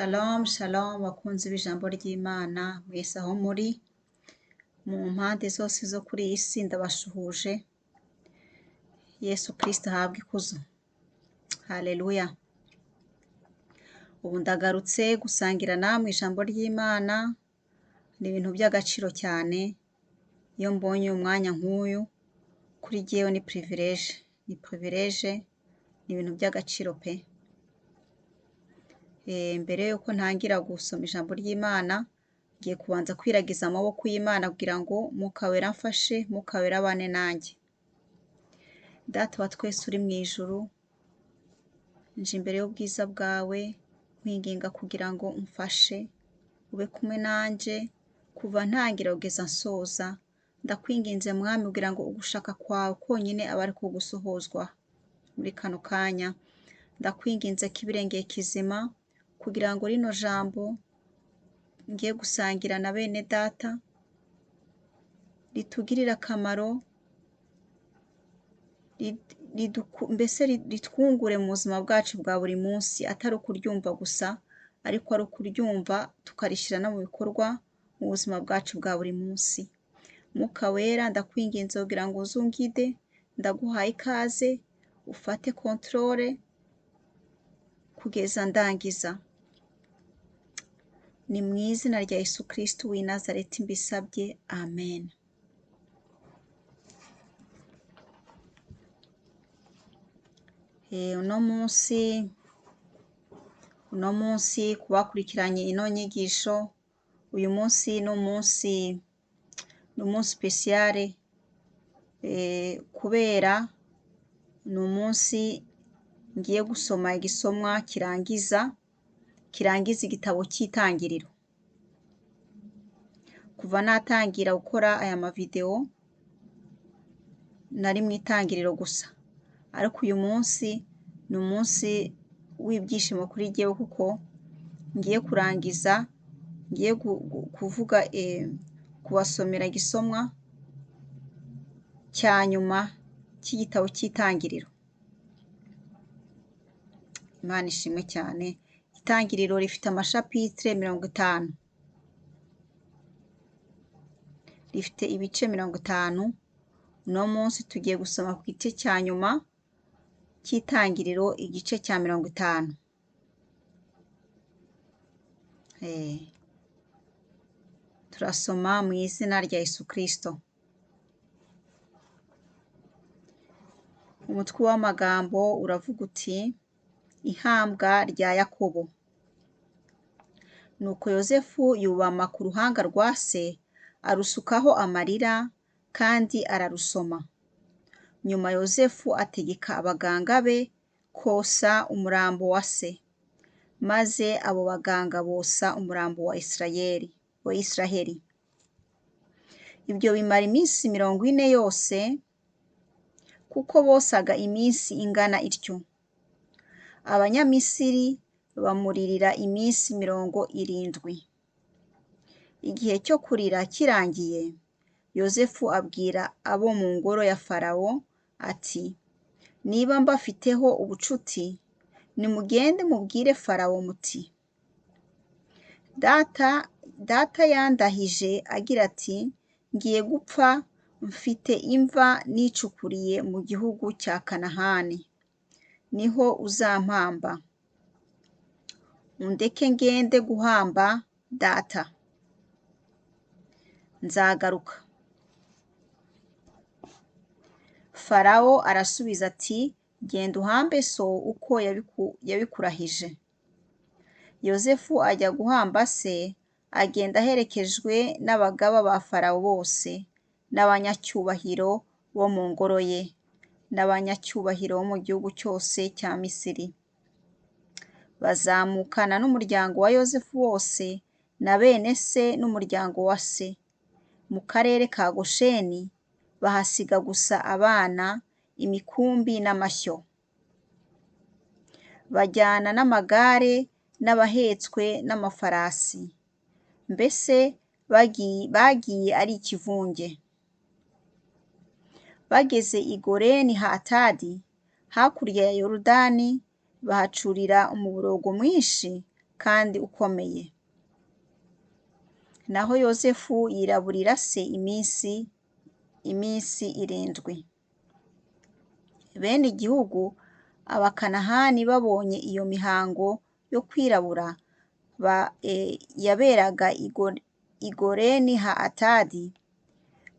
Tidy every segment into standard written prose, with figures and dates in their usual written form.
Shalom, shalom bakunzi b'ijambo ry'Imana mwese aho muri mu mpande zose zo kuri iyi si ndabashuhuje. Yesu Kristo ahabwe ikuzo. Haleluya. Ubu ndagarutse gusangira namwe ijambo ry'Imana. Ni ibintu by'agaciro cyane. Iyo mbonye umwanya nk'uyu kuri jyewe ni privilege. Ni privilege, ni ibintu by'agaciro pe. Mbere yuko ntangira gusoma ijambo ry'Imana, ngiye kubanza kwiragiza amaboko y'Imana kugira ngo Mwuka Wera amfashe, Mwuka Wera abane nanjye. Data wa twese uri mu ijuru, nje imbere y'ubwiza bwawe, nkwinginga kugira ngo umfashe, ube kumwe nanjye, kuva ntangira kugeza nsoza. Ndakwinginze Mwami kugira ngo ugushaka kwawe konyine abe ariko gusohozwa muri kano kanya. Ndakwinginze ko ibirengeye kizima, kugira ngo rino jambo ngiye gusangira na bene data ritugirire akamaro, mbese ritwungure mu buzima bwacu bwa buri munsi, atari ukuryumva gusa, ariko ari ukuryumva tukarishyira no mu bikorwa mu buzima bwacu bwa buri munsi. Mwuka Wera ndakwinginze kugira ngo uzungide, ndaguhaye ikaze, ufate controle kugeza ndangiza. Ni mu izina rya Yesu Kristo w'i Nazareti mbisabye, amen. Uno munsi ku bakurikiranye ino nyigisho, uyu munsi ni umunsi spesiyare, kubera ni umunsi ngiye gusoma igisomwa kirangiza igitabo cy'Itangiriro. Kuva natangira gukora aya mavideo nari mu Itangiriro gusa, ariko uyu munsi ni umunsi w'ibyishimo kuri jyewe kuko ngiye kurangiza, ngiye kuvuga kubasomera igisomwa cya nyuma cy'igitabo cy'Itangiriro. Imana ishimwe cyane. Itangiriro rifite amashapitire 50, rifite ibice 50. Uno munsi tugiye gusoma ku gice cya nyuma cy'Itangiriro, igice cya 50. Turasoma mu izina rya Yesu Kristo. Umutwe w'amagambo uravuga uti: ihambwa rya Yakobo. Nuko Yozefu yubama ku ruhanga rwa se, arusukaho amarira kandi ararusoma. Nyuma Yozefu ategeka abaganga be kosa umurambo wa se, maze abo baganga bosa umurambo wa Israheli. Ibyo bimara iminsi 40 yose, kuko bosaga iminsi ingana ityo. Abanyamisiri bamuririra iminsi 70. Igihe cyo kurira kirangiye, Yozefu abwira abo mu ngoro ya Farawo ati: niba mbafiteho ubucuti, nimugende mubwire Farawo muti: data yandahije agira ati, ngiye gupfa, mfite imva nicukuriye mu gihugu cya Kanahani, niho uzampamba. Undeke ngende guhamba data, nzagaruka. Farawo arasubiza ati: genda uhambe so uko yabikurahije. Yozefu ajya guhamba se, agenda aherekejwe n'abagaba ba Farawo bose, n'abanyacyubahiro bo mu ngoro ye, n'abanyacyubahiro bo mu gihugu cyose cya Misiri. Bazamukana n'umuryango wa Yozefu wose, na bene se n'umuryango wa se. Mu karere ka Gosheni bahasiga gusa abana, imikumbi n'amashyo. Bajyana n'amagare n'abahetswe n'amafarasi, mbese bagiye ari ikivunge. Bageze i Goreni Hatadi, hakurya ya Yorodani, bahacurira umuborogo mwinshi, kandi ukomeye. Naho Yozefu yiraburira se iminsi 7. Bene igihugu abakanahani babonye iyo mihango yo kwirabura yaberaga i Goreni ha Atadi,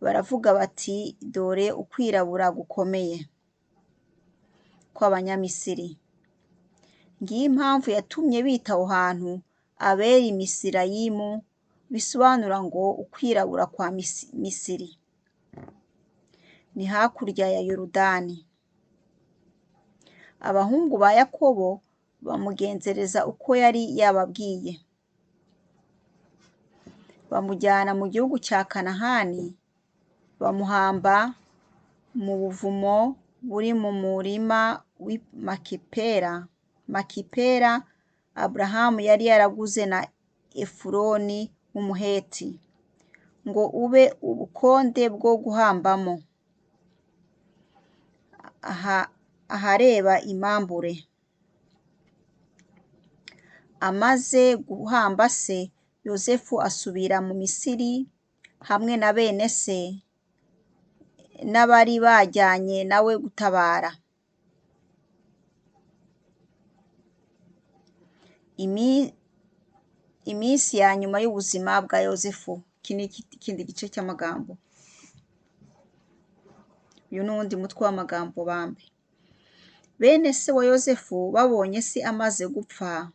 baravuga bati dore ukwirabura gukomeye kw'Abanyamisiri. Ngiyo impamvu yatumye bita aho hantu Abeli Misirayimu, bisobanura ngo ukwirabura kwa Misiri. Ni hakurya ya Yorudani. Abahungu ba Yakobo bamugenzereza uko yari yababwiye. Bamujyana mu gihugu cya Kanahani, bamuhamba mu buvumo buri mu murima w'i Makipela Aburahamu yari yaraguze na Efuroni w'Umuheti ngo ube ubukonde bwo guhambamo, ahareba imambure. Amaze guhamba se, Yozefu asubira mu Misiri hamwe na bene se n'abari bajyanye nawe gutabara. Iminsi ya nyuma y'ubuzima bwa Yozefu. Iki ni ikindi gice cy'amagambo. Uyu ni uwundi mutwe w'amagambo bambe. Bene se wa Yozefu babonye se amaze gupfa,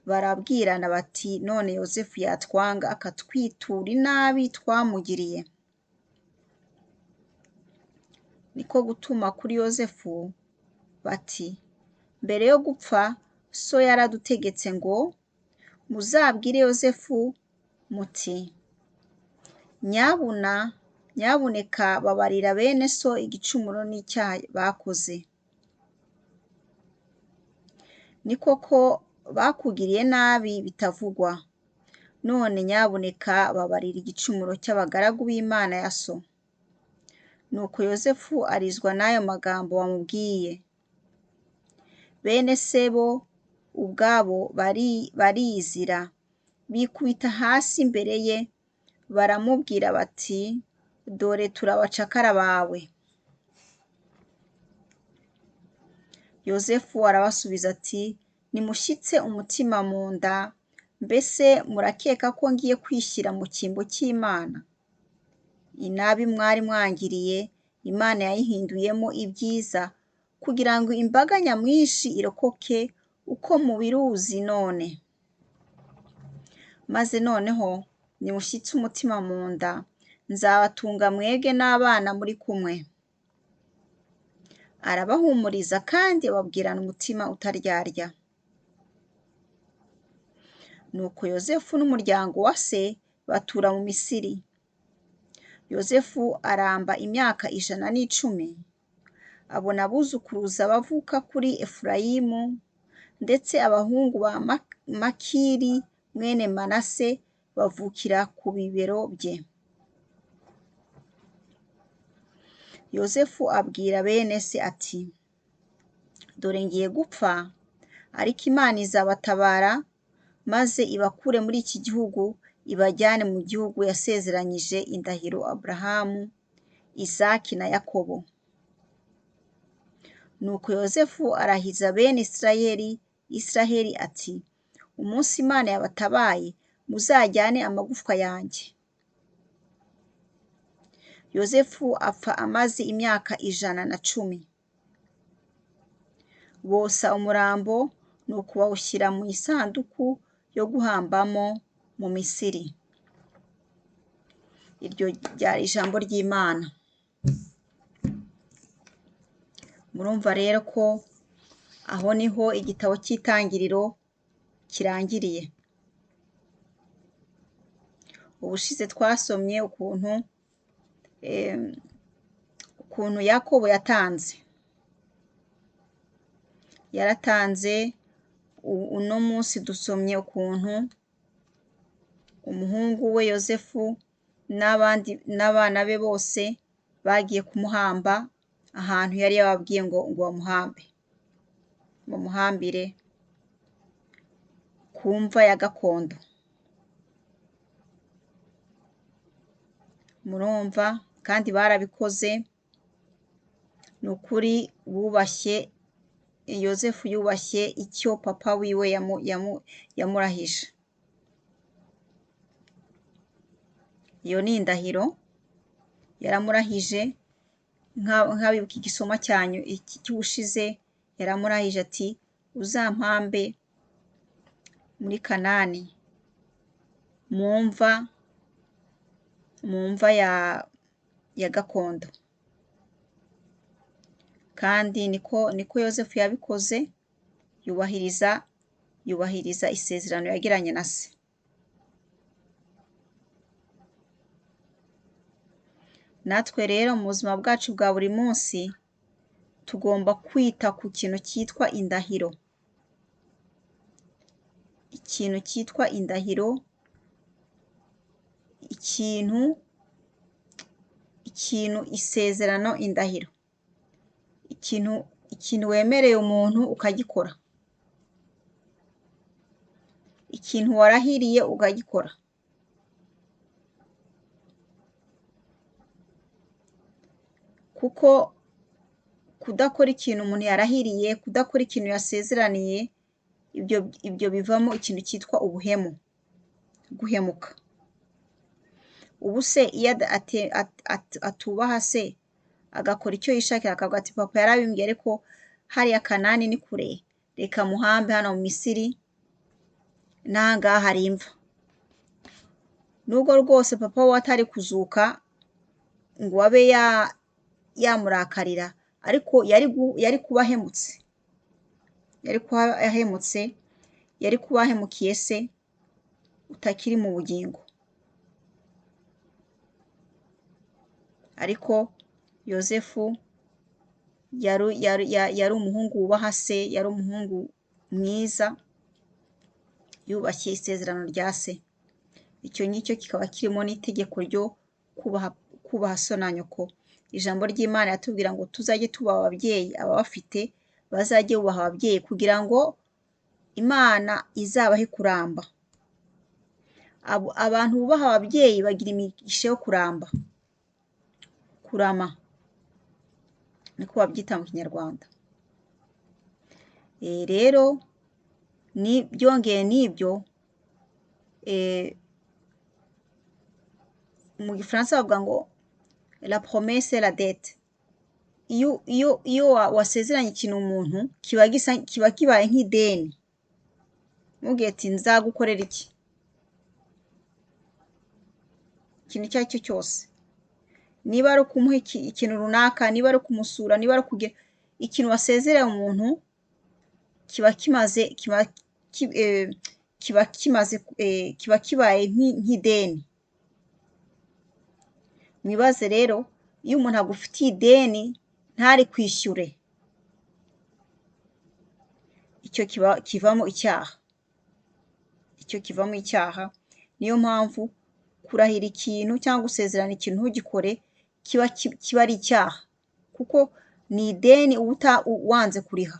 barabwirana bati none Yozefu yatwanga akatwitura inabi twamugiriye. Niko gutuma kuri Yozefu bati mbere yo gupfa so yaradutegetse ngo muzabwire Yozefu muti nyabuneka babarira bene so igicumuro n'icyaha bakoze. Ni koko bakugiriye nabi bitavugwa, none nyabuneka babarira igicumuro cy'abagaragu b'Imana ya so. Nuko Yozefu arizwa n'ayo magambo bamubwiye. Bene se bo ubwabo barizira, bikubita hasi imbere ye, baramubwira bati dore turabacakara bawe. Yozefu arabasubiza ati nimushyitse umutima mu nda, mbese murakeka ko ngiye kwishyira mu cyimbo cy'Imana? Inabi mwari mwangiriye Imana yayihinduyemo ibyiza, kugira ngo imbaga nyamwinshi irokoke uko mubiruzi none. Maze noneho nimushyitse umutima mu nda, nzabatunga mwebwe n'abana muri kumwe. Arabahumuriza kandi ababwirana umutima utaryarya. Nuko Yozefu n'umuryango wa se batura mu Misiri. Yozefu aramba imyaka 110, abona abuzukuruza bavuka kuri Efurayimu, ndetse abahungu ba Makiri mwene Manase bavukira ku bibero bye. Yozefu abwira bene se ati dore ngiye gupfa, ariko Imana izabatabara maze ibakure muri iki gihugu ibajyane mu gihugu yasezeranyije indahiro Aburahamu, Isaki na Yakobo. Nuko Yozefu arahiza bene Israheli ati umunsi Imana yabatabaye muzajyane amagufwa yanjye. Yozefu apfa amaze imyaka 110. Bosa umurambo nuko bawushyira mu isanduku yo guhambamo mu Misiri. Iryo ryari ijambo ry'Imana. Murumva rero ko aho niho igitabo cy'Itangiriro kirangiriye. Ubushize twasomye ukuntu Yakobo yaratanze. Uno munsi dusomye ukuntu umuhungu we Yozefu n'abana be bose bagiye kumuhamba ahantu yari yababwiye ngo bamuhambire ku mva ya gakondo. Murumva kandi barabikoze, ni ukuri bubashye, Yozefu yubashye icyo papa wiwe yamurahije. Iyo ni indahiro yaramurahije, nk'abibuka igisoma cyanyu cy'ubushize, yaramurahije ati uzampambe muri Kanani mu mva ya gakondo. Kandi niko Yozefu yabikoze, yubahiriza isezerano yagiranye na se. Natwe rero mu buzima bwacu bwa buri munsi tugomba kwita ku kintu cyitwa indahiro. Ikintu cyitwa indahiro, isezerano, indahiro. Ikintu wemereye umuntu ukagikora. Ikintu warahiriye ukagikora. Kuko kudakora ikintu umuntu yarahiriye, kudakora ikintu yasezeraniye, ibyo bivamo ikintu cyitwa ubuhemu, guhemuka. Ubu se iyo atubaha se, agakora icyo yishakira, akavuga ati papa yarabimbwiye ariko hariya Kanani ni kure, reka muhambe hano mu Misiri, n'aha ngaha hari imva. Nubwo rwose papa we atari kuzuka ngo abe yamurakarira, ariko yari kuba ahemutse. Yari kuba ahemukiye se utakiri mu bugingo. Ariko Yozefu yari umuhungu wubaha se, yari umuhungu mwiza, yubashye isezerano rya se. Icyo ngicyo kikaba kirimo n'itegeko ryo kubaha so na nyoko. Ijambo ry'Imana yatubwira ngo tuzajye tubaha ababyeyi, ababafite bazajye bubaha ababyeyi kugira ngo Imana izabahe kuramba. Abantu bubaha ababyeyi bagira imigisha yo kurama, niko babyita mu Kinyarwanda. Rero byongeye n'ibyo, mu Gifaransa bavuga ngo la promesse la dette. Iyo wasezeranye ikintu umuntu, kiba kibaye nk'ideni. Mubwiye ati nzagukorera iki, ikintu icyo ari cyo cyose, niba ari ukumuha ikintu runaka, niba ari ukumusura, niba ari ukugira ikintu wasezereye umuntu, kiba kibaye nk'ideni. Mwibaze rero, iyo umuntu agufitiye ideni ntari kwishyure, icyo kivamo icyaha. Niyo mpamvu kurahira ikintu cyangwa gusezerana ikintu ntugikore kiba ari icyaha, kuko ni ideni uba wanze kuriha.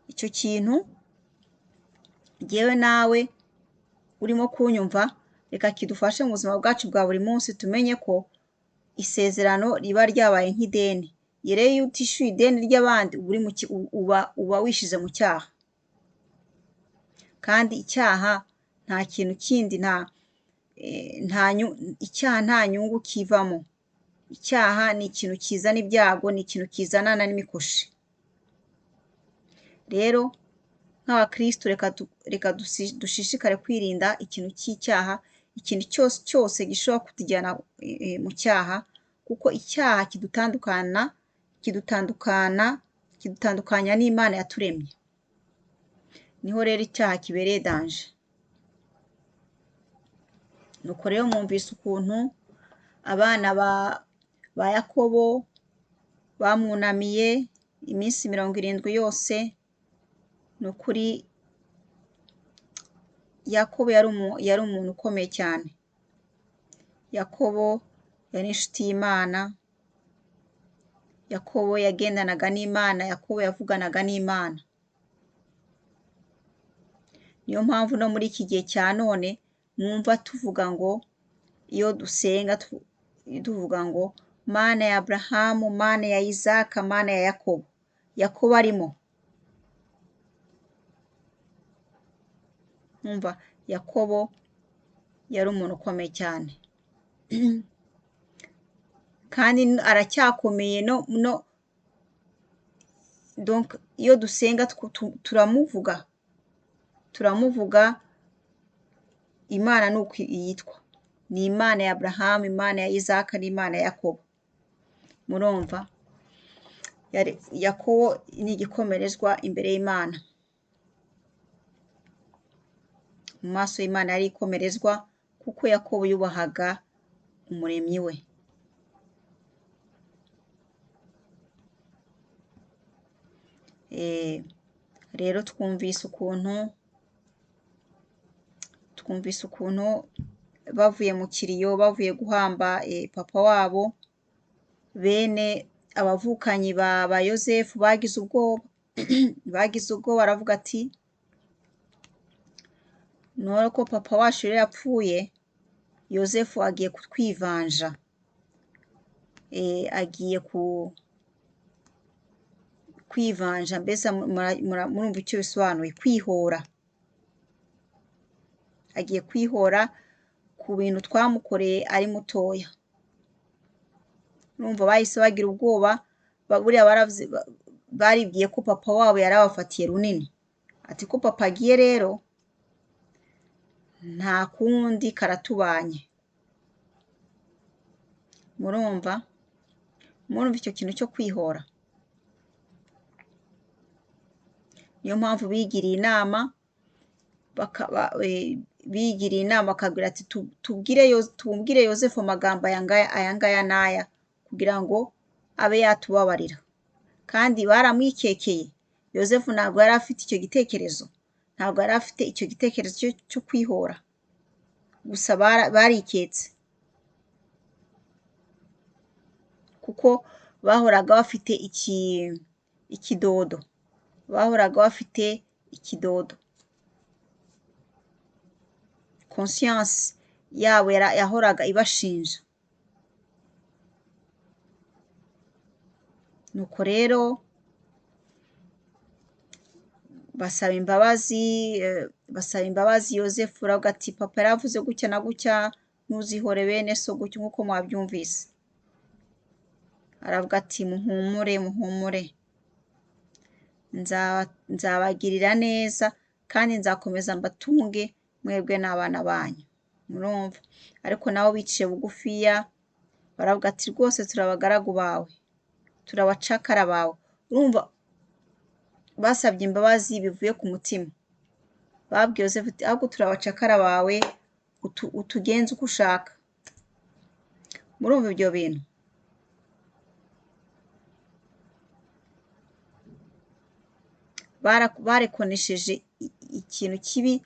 Icyo kintu jyewe nawe urimo kunyumva, reka kidufashe mu buzima bwacu bwa buri munsi, tumenye ko isezerano riba ryabaye nk'ideni. Rero iyo utishyuye ideni ry'abandi uba wishize mu cyaha. Kandi icyaha nta kintu kindi, icyaha nta nyungu kivamo. Icyaha ni ikintu kizana ibyago, ni ikintu kizana n'imikoshi. Rero nk'abakristo reka dushishikare kwirinda ikintu cy'icyaha, ikintu cyose gishobora kutujyana mu cyaha, kuko icyaha kidutandukanya n'Imana yaturemye. Niho rero icyaha kibereye danje. Nuko rero mwumvise ukuntu abana ba Yakobo bamwunamiye iminsi 70 yose. Ni ukuri Yakobo yari umuntu ukomeye cyane. Yakobo yari inshuti y'Imana. Yakobo yagendanaga n'Imana. Yakobo yavuganaga n'Imana. niyo mpamvu no muri iki gihe cya none mwumva tuvuga ngo iyo dusenga tuvuga ngo mana ya Aburahamu, mana ya Isaka, mana ya Yakobo. Yakobo arimo. Mwumva Yakobo yari umuntu ukomeye cyane kandi aracyakomeye donc iyo dusenga turamuvuga Imana nuko yitwa, ni Imana ya Aburahamu, Imana ya Isaka n'Imana ya Yakobo. Murumva Yakobo ni igikomerezwa imbere y'Imana, mu maso y'Imana yari ikomerezwa kuko Yakobo yubahaga umuremyi we. Rero twumvise ukuntu bavuye mu kiriyo, bavuye guhamba papa wabo, bene abavukanyi ba Yozefu bagize ubwoba bagize ubwoba baravuga ati none ko papa wacu rero yapfuye, Yozefu agiye kutwivanja, agiye kwivanja. Mbese murumva icyo bisobanuye, kwihora. Agiye kwihora ku bintu twamukoreye ari mutoya. Urumva bahise bagira ubwoba, buriya baribwiye ko papa wabo yari abafatiye runini, ati ko papa agiye rero nta kundi karatubanye. Murumva icyo kintu cyo kwihora. Niyo mpamvu bigiriye inama bakabwira ati tubwire Yozefu amagambo aya ngaya n'aya kugira ngo abe yatubabarira. Kandi baramwikekeye. Yozefu ntabwo yari afite icyo gitekerezo, ntabwo yari afite icyo gitekerezo cyo kwihora, gusa bariketse kuko bahoraga bafite ikidodo, conscience yabo yahoraga ibashinja. Nuko rero basaba imbabazi Yozefu, aravuga ati papa yaravuze gutya na gutya, ntuzihore bene so gutya nk'uko mwabyumvise. Aravuga ati muhumure, nzabagirira neza kandi nzakomeza mbatunge mwebwe n'abana banyu. Murumva, ariko nabo biciye bugufiya baravuga ati rwose turabagaragu bawe, turabacakara bawe. Urumva basabye imbabazi bivuye ku mutima. Babwiye Yozefu ati ahubwo turabacakara bawe, utugenze uko ushaka. Murumva ibyo bintu. Barekonesheje ikintu kibi,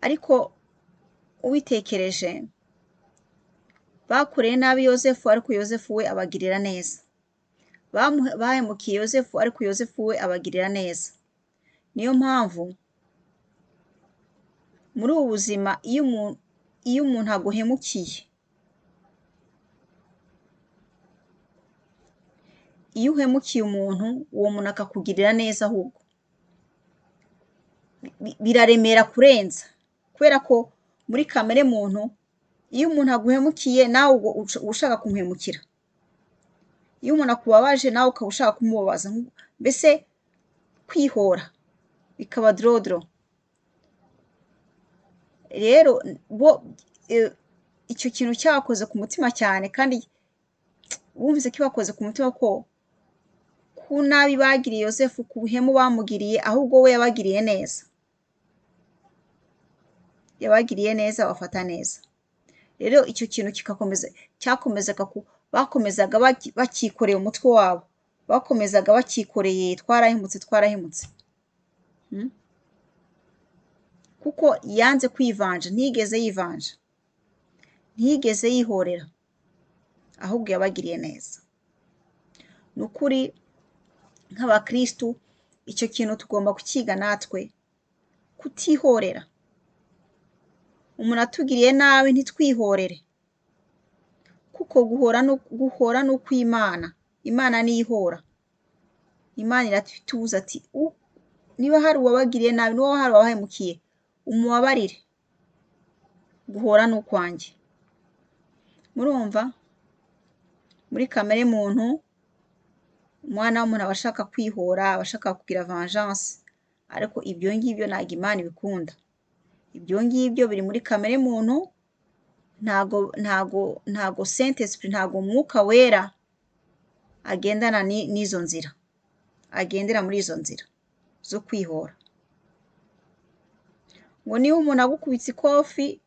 ariko ubitekereje bakoreye nabi Yozefu, ariko Yozefu we abagirira neza. Bahemukiye Yozefu, ariko Yozefu we abagirira neza. Niyo mpamvu muri ubu buzima iyo umuntu aguhemukiye, iyo uhemukiye umuntu, uwo muntu akakugirira neza, ahubwo biraremera kurenza, kubera ko muri kamere muntu iyo umuntu aguhemukiye nawe uba ushaka kumuhemukira. Iyo umuntu akubabaje nawe ukaba ushaka kumubabaza. Mbese kwihora bikaba dorodoro. Rero icyo kintu cyabakoze ku mutima cyane, kandi bumvise ko bakoze ku mutima ko ku nabi bagiriye Yozefu, ku buhemu bamugiriye, ahubwo we yabagiriye neza, bafata neza. Rero icyo kintu bakomezaga bakikoreye umutwe wabo, bakomezaga bakikoreye twarahemutse. Kuko yanze kwivanja, ntiyigeze yihorera, ahubwo yabagiriye neza. Ni ukuri nk'abakristu icyo kintu tugomba kukiga natwe, kutihorera. Umuntu atugiriye nabi ntitwihorere, kuko guhora ni ukw'Imana. Imana niyo ihora. Imana iratubuza ati niba hari uwabagiriye nabi, niba hari uwabahemukiye, umubabarire. Guhora ni ukwanjye. Murumva? Muri kamere muntu, umwana w'umuntu aba ashaka kwihora, aba ashaka kugira vengeance, ariko ibyo ngibyo ntabwo Imana ibikunda. Ibyo ngibyo biri muri kamere muntu, ntago Saint Esprit, ntago Umwuka Wera agendana n'izo nzira, agendera muri izo nzira zo kwihora. Ngo niba umuntu agukubitse ikofi,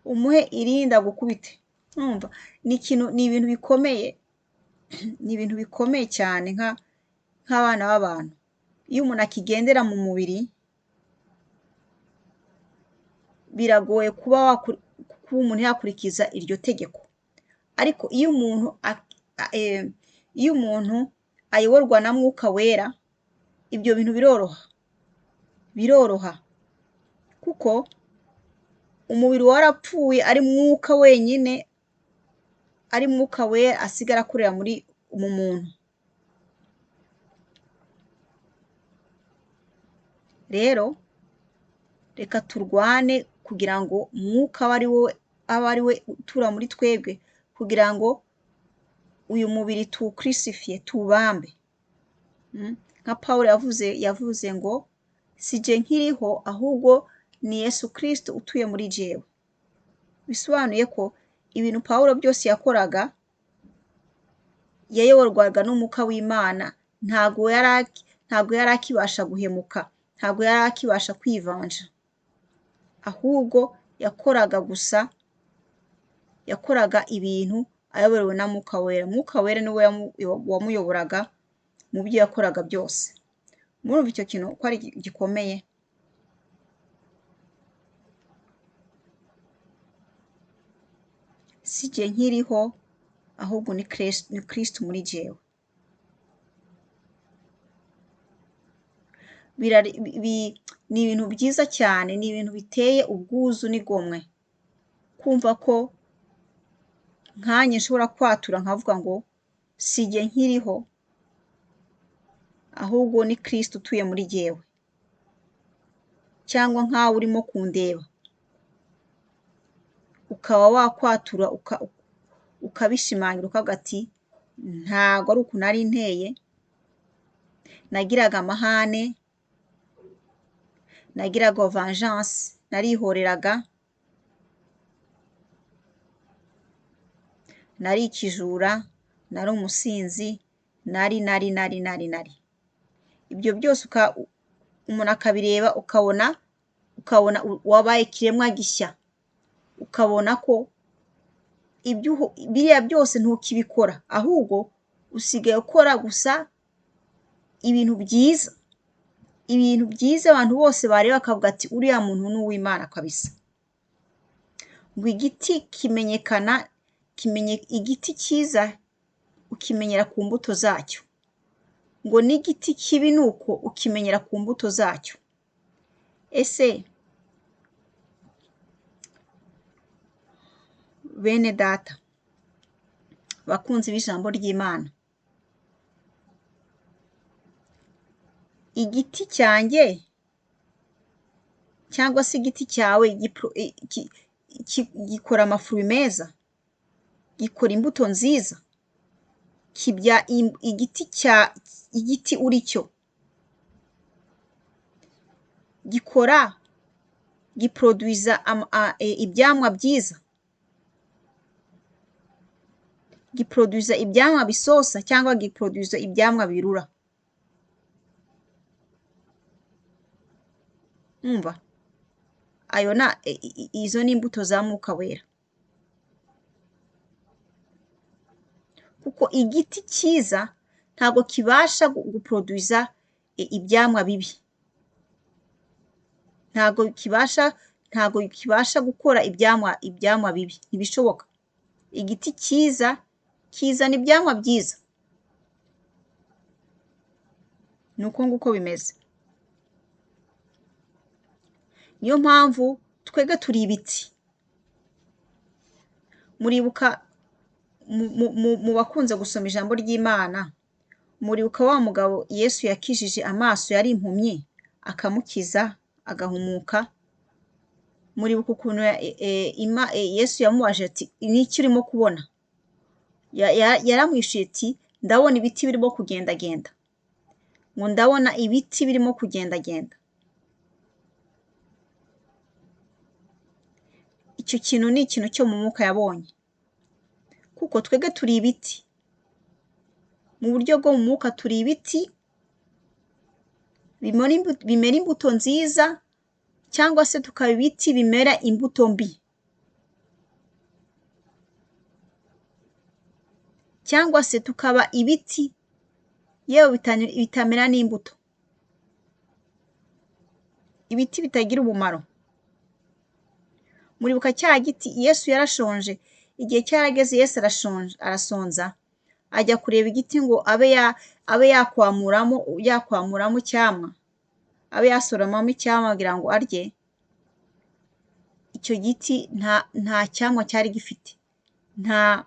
umuhe irindi agukubite. Numva ni ibintu bikomeye, ni ibintu bikomeye cyane nk'abana b'abantu. Iyo umuntu akigendera mu mubiri, biragoye kuba umuntu yakurikiza iryo tegeko. Ariko iyo umuntu ayoborwa na Mwuka Wera, ibyo bintu biroroha, kuko umubiri warapfuye, ari Mwuka wenyine, ari Mwuka Wera asigara akorera mu muntu. Rero reka turwane kugira ngo Mwuka abe ari we utura muri twebwe, kugira ngo uyu mubiri tuwukrisifiye, tuwubambe. Nka Pawulo yavuze ngo si jye nkiriho, ahubwo ni Yesu Kristo utuye muri jewe. Bisobanuye ko ibintu Pawulo byose yakoraga yayoborwaga n'Umwuka w'Imana. Ntago yari akibasha guhemuka, ntago yari akibasha kwivanja, ahubwo yakoraga ibintu ayoborewe na Mwuka Wera. Mwuka Wera niwe wamuyoboraga mu byo yakoraga byose. Murumva icyo kintu ko ari gikomeye? Si jye nkiriho, ahubwo ni Kristo muri jewe. Ni ibintu byiza cyane, ni ibintu biteye ubwuzu n'igomwe, kumva ko nkanjye nshobora kwatura nkavuga ngo si jye nkiriho, ahubwo ni Kristo utuye muri jewe. Cyangwa nkawe urimo kundeba, ukaba wakwatura ukabishimangira, ukavuga ati ntago ari uku nari nteye, nagiraga amahane, nagiraga vengeance, narihoreraga, nari ikijura, nari umusinzi, nari. Ibyo byose umuntu akabireba, ukabona wabaye ikiremwa gishya, ukabona ko biriya byose ntukibikora, ahubwo usigaye ukora gusa ibintu byiza, abantu bose bareba bakavuga ati uriya muntu ni uw'Imana kabisa. Ngo igiti igiti cyiza ukimenyera ku mbuto zacyo, ngo n'igiti kibi nuko ukimenyera ku mbuto zacyo. Ese bene data bakunzi b'ijambo ry'Imana, igiti cyanjye cyangwa se igiti cyawe gikora amafuri meza, gikora imbuto nziza, kibya igiti uri cyo, giproduiza ibyamwa byiza, giproduiza ibyamwa bisosa cyangwa giproduiza ibyamwa birura. Umva, izo ni imbuto za Mwuka Wera. Kuko igiti cyiza ntabwo kibasha guproduiza ibyamwa bibi, ntabwo kibasha gukora ibyamwa bibi, ntibishoboka. Igiti cyiza kizana ibyamwa byiza. nuko nguko bimeze. Niyo mpamvu twebwe turi ibiti. Muribuka mu bakunze gusoma ijambo ry'Imana, muribuka wa mugabo Yesu yakijije amaso yari impumyi akamukiza agahumuka. Muribuka ukuntu Yesu yamubaje ati niki urimo kubona? Yaramwishuye ati ndabona ibiti birimo kugendagenda, ngo ndabona ibiti birimo kugendagenda. Icyo kintu ni ikintu cyo mu mwuka yabonye, kuko twebwe turi ibiti. Mu buryo bwo mu mwuka turi ibiti bimera imbuto nziza, cyangwa se tukaba ibiti bimera imbuto mbi, cyangwa se tukaba ibiti yewe bitamera n'imbuto, ibiti bitagira umumaro. Muribuka cya giti Yesu yarashonje, igihe cyarageze Yesu arasonza, ajya kureba igiti ngo abe yakwamuramo icyamwa, abe yasoromamo icyamwa kugira ngo arye. Icyo giti nta cyamwa cyari gifite, nta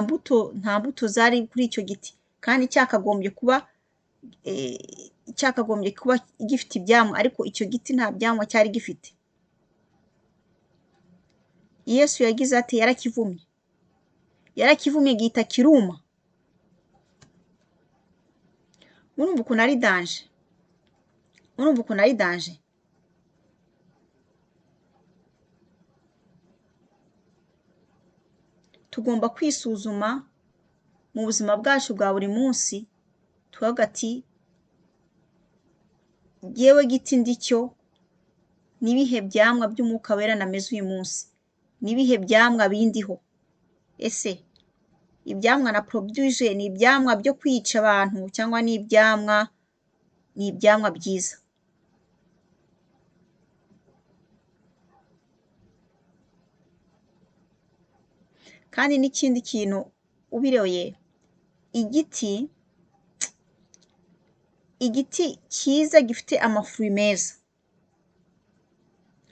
mbuto zari kuri icyo giti, kandi cyakagombye kuba gifite ibyamwa, ariko icyo giti nta byamwa cyari gifite. Yesu yagize ati yarakivumye gihita kiruma. Urumva ukuntu ari danje. Tugomba kwisuzuma mu buzima bwacu bwa buri munsi, tuvuga ati yewe giti ndicyo, nibihe byamwa by'umwuka wera nameze uyu munsi, nibihe byamwa bindiho. Ese ibyamwa na produje ni ibyamwa byo kwica abantu, cyangwa ni ibyamwa byiza? Kandi n'ikindi kintu ubiroye, igiti cyiza gifite amafuri meza,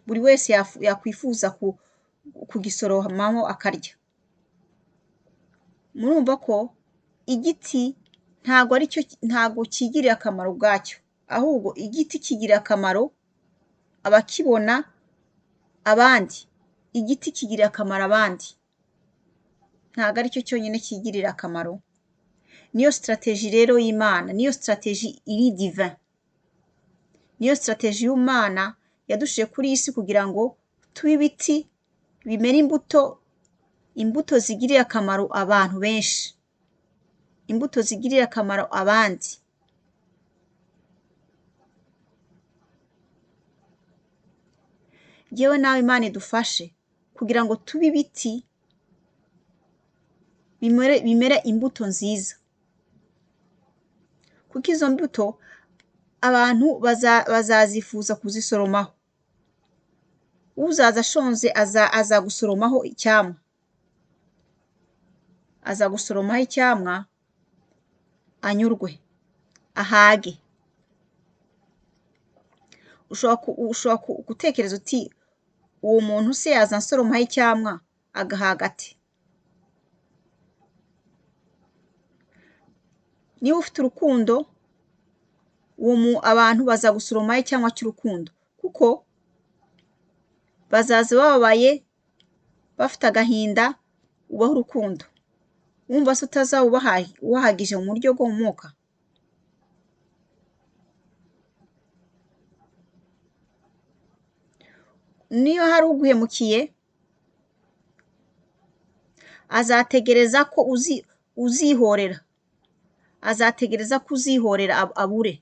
buri wese yakwifuza kugisoromamo akarya. Murumva ko igiti ntago kigirira akamaro ubwacyo, ahubwo igiti kigirira akamaro abakibona, abandi. Igiti kigirira akamaro abandi, ntago aricyo cyonyine kigirira akamaro. Niyo strategie rero y'Imana, niyo strategie iri divin, niyo strategie y'Imana yadushije kuri iyi si kugira ngo tube ibiti bimera imbuto zigirira akamaro abantu benshi, imbuto zigirira akamaro abandi. Yewe nawe Imana idufashe kugira ngo tube ibiti bimera imbuto nziza, kuko izo mbuto abantu bazazifuza kuzisoromaho. Uzaza ashonje azagusoromaho icyamwa, azagusoromaho icyamwa anyurwe, ahage. Ushobora gutekereza uti uwo muntu se yazansoromaho icyamwa agahaga ate? Niba ufite urukundo, abantu bazagusoromaho icyamwa cy'urukundo, kuko bazaza bababaye bafite agahinda, ubaho urukundo. Wumva se utazaba ubahagije mu buryo bwo mu mwuka? Niyo hari uguhemukiye, azategereza ko uzihorera, azategereza ko uzihorera abure,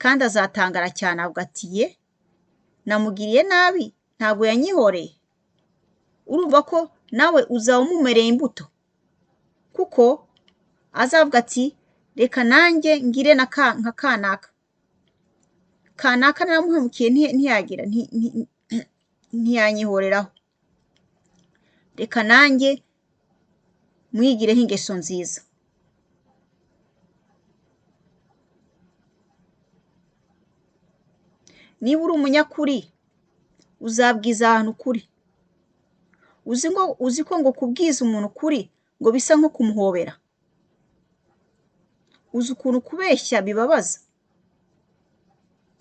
kandi azatangara cyane avuga ati ye, namugiriye nabi ntabwo yanyihoreye. Urumva ko nawe uzaba umumereye imbuto, kuko azavuga ati reka nanjye ngire nka kanaka naramuhemukiye ntiyagira ntiyanyihoreraho, reka nanjye mwigireho ingeso nziza. niba uri umunyakuri uzabwiza ahantu ukuri. Uzi ko ngo kubwiza umuntu ukuri ngo bisa nko kumuhobera. Uzi ukuntu kubeshya bibabaza.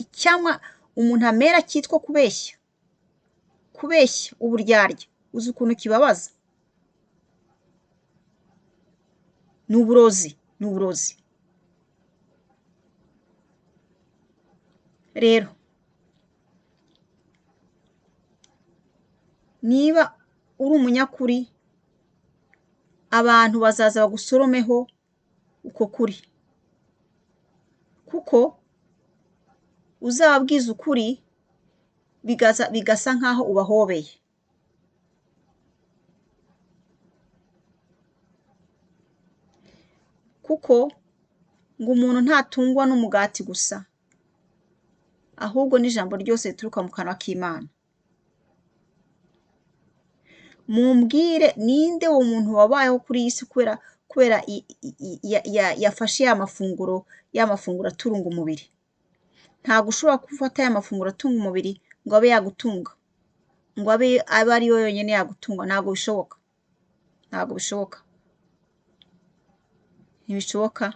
Icyamwa umuntu amera cyitwa kubeshya. Kubeshya uburyarya. Uzi ukuntu kibabaza. Ni uburozi. Ni uburozi. Rero niba uri umunyakuri abantu bazaza bagusoromeho uko kuri. Kuko uzababwiza ukuri bigasa nkaho ubahobeye. Kuko ngo umuntu ntatungwa n'umugati gusa, ahubwo n'ijambo ryose rituruka mu kanwa k'Imana. Mumbwire ninde uwo muntu wabayeho kuri iyi si kubera yafashe ya mafunguro aturunga umubiri. Ntabwo ushobora gufata ya mafunguro atunga umubiri ngo abe yagutunga, ngo abe ari yo yonyine yagutunga. Ntabwo bishoboka. Ntabwo bishoboka. Ntibishoboka.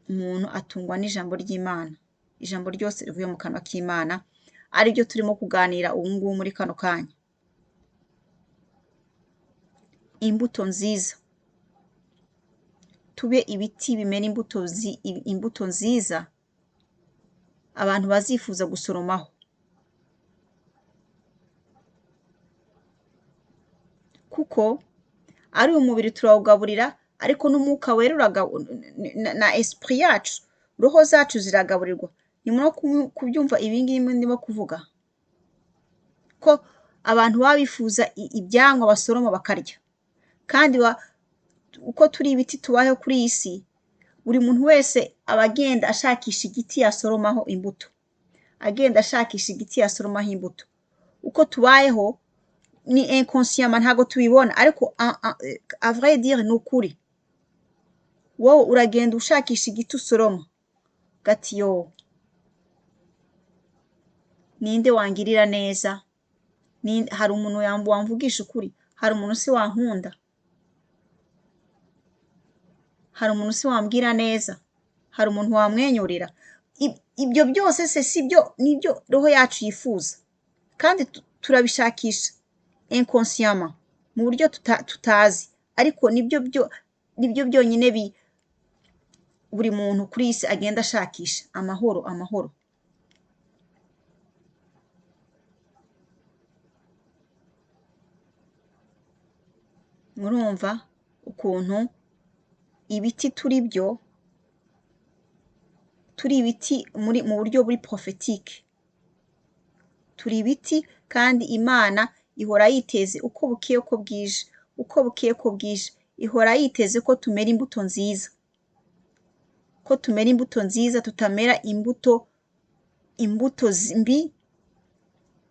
Umuntu atungwa n'ijambo ry'Imana. Ijambo ryose rivuye mu kanwa k'Imana, ari byo turimo kuganira ubu ngubu muri kano kanya. Imbuto nziza. Tube ibiti bimena imbuto nziza abantu bazifuza gusoromaho. Kuko ari umubiri turawugaburira, ariko n'umwuka wera na esprit yacu, roho zacu ziragaburirwa. Nimuro kubyumva ibingibi ndimo kuvuga ko abantu baba bifuza ibyamwa basoroma bakarya. Kandi uko turi ibiti tubayeho kuri iyi si, buri muntu wese aba agenda ashakisha igiti yasoromaho imbuto. Agenda ashakisha igiti yasoromaho imbuto. Uko tubayeho ni inconsciemment, ntago tubibona, ariko à vrai dire ni ukuri. Wowe uragenda ushakisha igiti usoroma. Gati yo, ninde wangirira neza? Hari umuntu wamvugisha ukuri? Hari umuntu se wankunda? Hari umuntu se wambwira neza? Hari umuntu wamwenyurira? Ibyo byose se sibyo nibyo roho yacu yifuza. Kandi turabishakisha inconsciemment, mu buryo tutazi, ariko nibyo byonyine buri muntu kuri iyi si agenda ashakisha. Amahoro, amahoro. Murumva ukuntu ibiti turi byo, turi ibiti mu buryo buri prophetique. Turi ibiti kandi Imana ihora yiteze uko bukiye uko bwije, uko bukiye uko bwije, ihora yiteze ko tumera imbuto nziza. Ko tumera imbuto nziza, tutamera imbuto mbi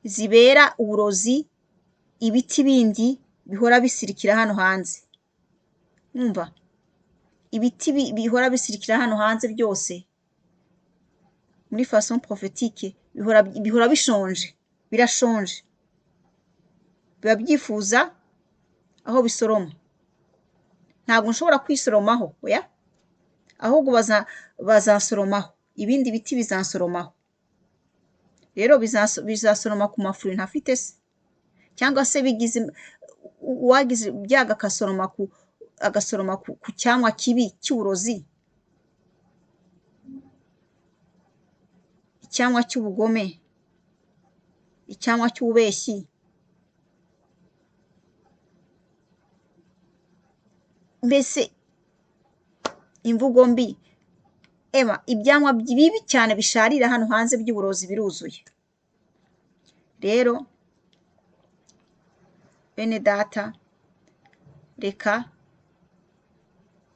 zibera uburozi ibiti bindi bihora bisirikira hano hanze. Mwumva? Ibiti bihora bisirikira hano hanze byose muri façon prophétique bihora bishonje, birashonje. Biba byifuza aho bisoroma. Ntabwo nshobora kwisoromaho, oya. Ahubwo bazasoromaho. Ibindi biti bizansoromaho. Rero bizasoroma ku mafuri ntafite se. Cyangwa se uwagize ibyago agasoroma ku cyamwa kibi cy'uburozi, icyamwa cy'ubugome, icyamwa cy'ububeshyi. Mbese imvugo mbi, ibyamwa bibi cyane bisharira hano hanze by'uburozi biruzuye. Rero bene data, reka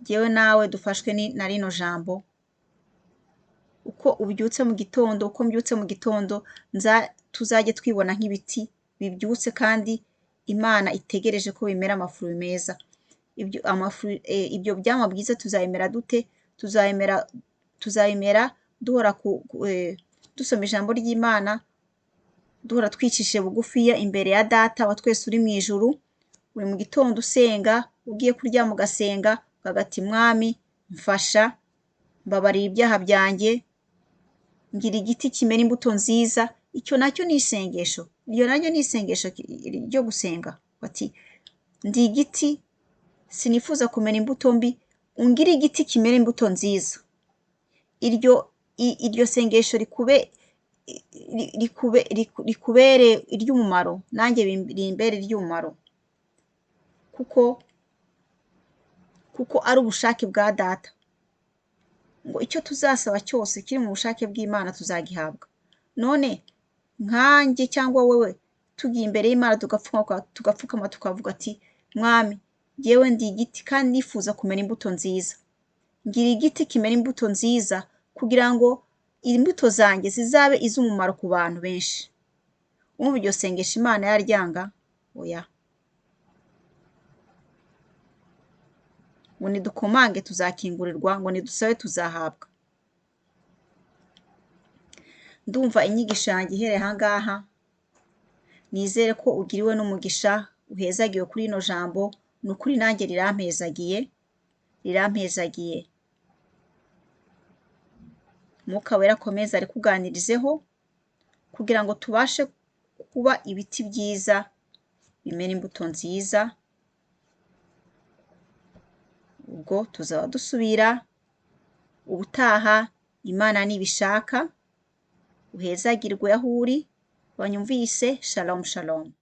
jyewe nawe dufashwe na rino jambo. Uko ubyutse mu gitondo, uko mbyutse mu gitondo, tuzajye twibona nk'ibiti bibyutse kandi Imana itegereje ko bimera amafuri meza. Ibyo byamwa byiza tuzabimera dute? Tuzabimera duhora dusoma ijambo ry'Imana, duhora twicishije bugufiya imbere ya data wa twese uri mu ijuru, buri mu gitondo usenga, ugiye kuryama ugasenga, ukavuga ati mwami mfasha, mbabarira ibyaha byanjye, ngira igiti kimera imbuto nziza. Icyo nacyo ni isengesho, iryo naryo ni isengesho ryo gusenga, bati ndi igiti sinifuza kumera imbuto mbi, ungire igiti kimera imbuto nziza. Iryo sengesho rikubere iry'umumaro, nanjye rimbere iry'umumaro, kuko ari ubushake bwa data ngo icyo tuzasaba cyose kiri mu bushake bw'Imana tuzagihabwa. None nkanjye cyangwa wewe tugiye imbere y'Imana tugapfukama tukavuga ati mwami yewe ndi igiti kandi nifuza kumera imbuto nziza, ngira igiti kimera imbuto nziza kugira ngo imbuto zanjye zizabe iz'umumaro ku bantu benshi. Urumva iryo sengesho Imana yaryanga? Oya. Ngo nidukomange tuzakingurirwa, ngo nidusabe tuzahabwa. Ndumva inyigisho yanjye ihereye aha ngaha, nizere ko ugiriwe n'umugisha, uhezagiwe kuri ino jambo. Ni ukuri nanjye rirampezagiye. Mwuka wera akomeza arikuganirizeho kugira ngo tubashe kuba ibiti byiza bimera imbuto nziza. Ubwo tuzaba dusubira ubutaha Imana nibishaka. Uhezagirwe aho uri, wanyumvise. Shalom shalom.